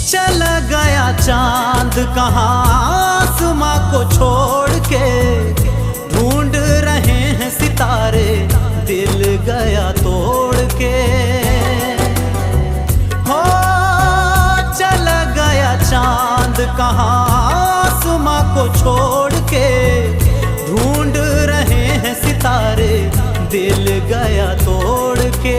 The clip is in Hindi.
चला गया चांद कहाँ आसमां को छोड़ के, ढूंढ रहे हैं सितारे दिल गया तोड़ के। हो चला गया चांद कहाँ आसमां को छोड़ के, ढूंढ रहे हैं सितारे दिल गया तोड़ के।